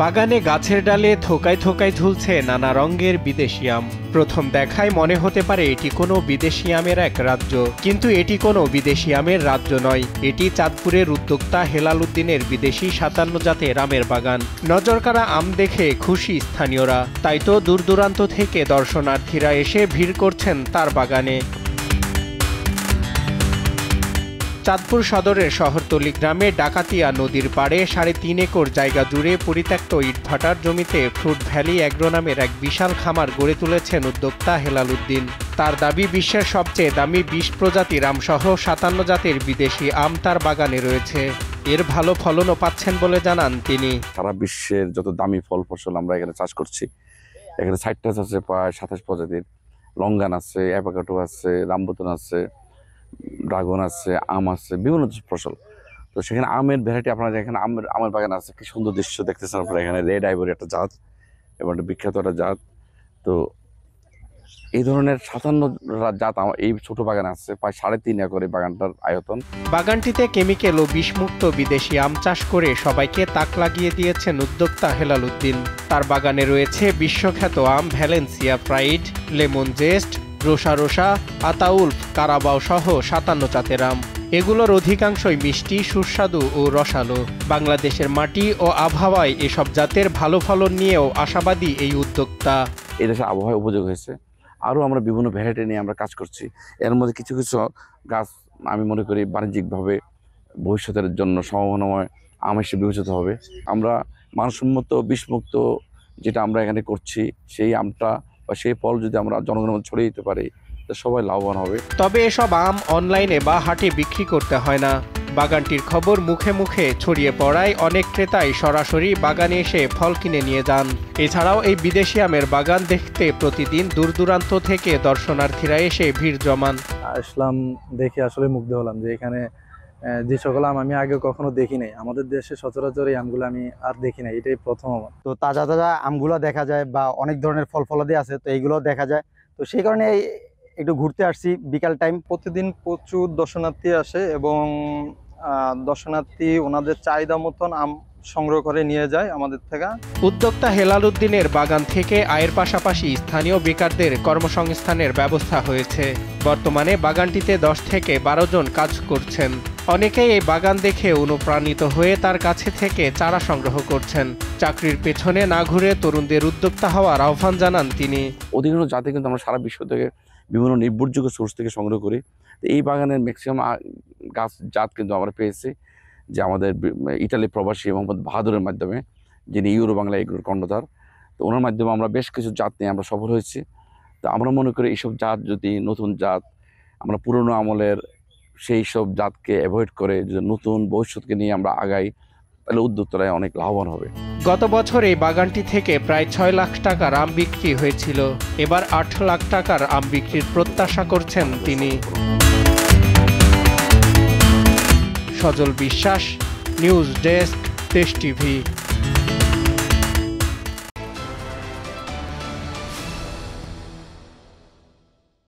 বাগানে গাছের ডালে থোকায় থোকায় ঝুলছে নানা রঙের বিদেশি আম। প্রথম দেখায় মনে হতে পারে এটি কোনো বিদেশি আমের এক রাজ্য, কিন্তু এটি কোনো বিদেশি আমের রাজ্য নয়। এটি চাঁদপুরের উদ্যোক্তা হেলাল উদ্দিনের বিদেশি ৫৭ জাতের আমের বাগান। নজরকাড়া আম দেখে খুশি স্থানীয়রা, তাই তো দূর দূরান্ত থেকে দর্শনার্থীরা এসে ভিড় করছেন তার বাগানে। চাঁদপুর সদরের শহরতলী গ্রামে ডাকাতিয়া নদীর পাড়ে ৩.৫ একর জায়গা জুড়ে পরিত্যক্ত ইটভাটার জমিতে ফ্রুট ভ্যালি অ্যাগ্রো নামের এক বিশাল খামার গড়ে তুলেছেন উদ্যোক্তা হেলাল উদ্দিন। তার দাবি, বিশ্বের সবচেয়ে দামি ২০ প্রজাতির আমসহ ৫৭ জাতের বিদেশি আম তার বাগানে রয়েছে। এর ভালো ফলনও পাচ্ছেন বলে জানান তিনি। সারা বিশ্বের যত দামি ফল ফসল আমরা এখানে চাষ করছি। এখানে ৬০টা আছে, প্রায় ২৭ প্রজাতির। লঙ্গান আছে, অ্যাভোকাডো আছে, রামবুতান আছে, ড্রাগন আছে, আম আছে, বিভিন্ন ফসল। তো সেখানে আমের ভ্যারাইটি আপনারা এখানে আমের বাগান আছে। কি সুন্দর দৃশ্য দেখতেছেন আপনারা। এখানে রেড আইভরি একটা জাত এবং একটা বিখ্যাত একটা জাত। তো এই ধরনের ৫৭ জাত এই ছোট বাগান আছে, প্রায় ৩.৫ একরে বাগানটার আয়তন। বাগানটিতে কেমিক্যাল ও বিষমুক্ত বিদেশি আম চাষ করে সবাইকে তাক লাগিয়ে দিয়েছেন উদ্যোক্তা হেলাল উদ্দিন। তার বাগানে রয়েছে বিশ্বখ্যাত আম Valencia Pride, Lemon Zest, Rosa Rosa, Ataulfo, Carabao সহ ৫৭ জাতের আম। এগুলোর অধিকাংশই মিষ্টি, সুস্বাদু ও রসালো। বাংলাদেশের মাটি ও আবহাওয়ায় এসব জাতের ভালো ফলন নিয়েও আশাবাদী এই উদ্যোক্তা। এই দেশের আবহাওয়া উপযোগ হয়েছে। আরও আমরা বিভিন্ন ভ্যারাইটি নিয়ে আমরা কাজ করছি। এর মধ্যে কিছু কিছু গাছ আমি মনে করি বাণিজ্যিকভাবে ভবিষ্যতের জন্য সম্ভাবনাময় আম হিসেবে বিবেচিত হবে। আমরা মানসম্মত বিষমুক্ত যেটা আমরা এখানে করছি, সেই আমটা বা সেই ফল যদি আমরা জনগণের মধ্যে ছড়িয়ে দিতে পারি, তো সবাই লাভবান হবে। তবে এসব আম অনলাইনে বা হাটে বিক্রি করতে হয় না। বাগানটির খবর মুখে মুখে ছড়িয়ে পড়ায় অনেক ক্রেতাই সরাসরি বাগানে এসে ফল কিনে নিয়ে যান। এছাড়াও এই বিদেশি আমের বাগান দেখতে প্রতিদিন দূর দূরান্ত থেকে দর্শনার্থীরা এসে ভিড় জমান। আসলাম, দেখে আসলে মুগ্ধ হলাম যে এখানে যে সকল আম আমি আগে কখনো দেখি নাই। আমাদের দেশে সচরাচর এই আমগুলো আমি আর দেখি নাই, এটাই প্রথম আমার। তো তাজা তাজা আমগুলো দেখা যায় বা অনেক ধরনের ফল ফলাদি আছে, তো এইগুলো দেখা যায়। তো সেই কারণে একটু ঘুরতে আসছি বিকাল টাইম। প্রতিদিন প্রচুর দর্শনার্থী আসে এবং দর্শনার্থী ওনাদের চাহিদা মতন আম সংগ্রহ করে নিয়ে যায় আমাদের থেকে। উদ্যোক্তা হেলাল উদ্দিনের বাগান থেকে আয়ের পাশাপাশি স্থানীয় বেকারদের কর্মসংস্থানের ব্যবস্থা হয়েছে। বর্তমানে বাগানটিতে ১০ থেকে ১২ জন কাজ করছেন। অনেকেই এই বাগান দেখে অনুপ্রাণিত হয়ে তার কাছে থেকে চারা সংগ্রহ করছেন। চাকরির পেছনে না ঘুরে তরুণদের উদ্যোক্তা হওয়ার আহ্বান জানান তিনি। অধিকাংশ জাতি কিন্তু আমরা সারা বিশ্ব থেকে বিভিন্ন নির্ভরযোগ্য সোর্স থেকে সংগ্রহ করি। তো এই বাগানের ম্যাক্সিমাম গাছ জাত কিন্তু আমরা পেয়েছি যে আমাদের ইটালি প্রবাসী মোহাম্মদ বাহাদুরের মাধ্যমে, যিনি ইউরো বাংলা এগুলোর কর্ণধার। তো ওনার মাধ্যমে আমরা বেশ কিছু জাত নিয়ে আমরা সফল হয়েছি। তো আমরা মনে করি এইসব জাত যদি নতুন জাত, আমরা পুরনো আমলের সেই সব জাতকে অ্যাভয়েড করে যদি নতুন ভবিষ্যৎকে নিয়ে আমরা আগাই, তাহলে উদ্যোক্তারা অনেক লাভবান হবে। গত বছর এই বাগানটি থেকে প্রায় ৬ লাখ টাকার আম বিক্রি হয়েছিল। এবার ৮ লাখ টাকার আম বিক্রির প্রত্যাশা করছেন তিনি। সজল বিশ্বাস, নিউজ ডেস্ক, দেশ টিভি।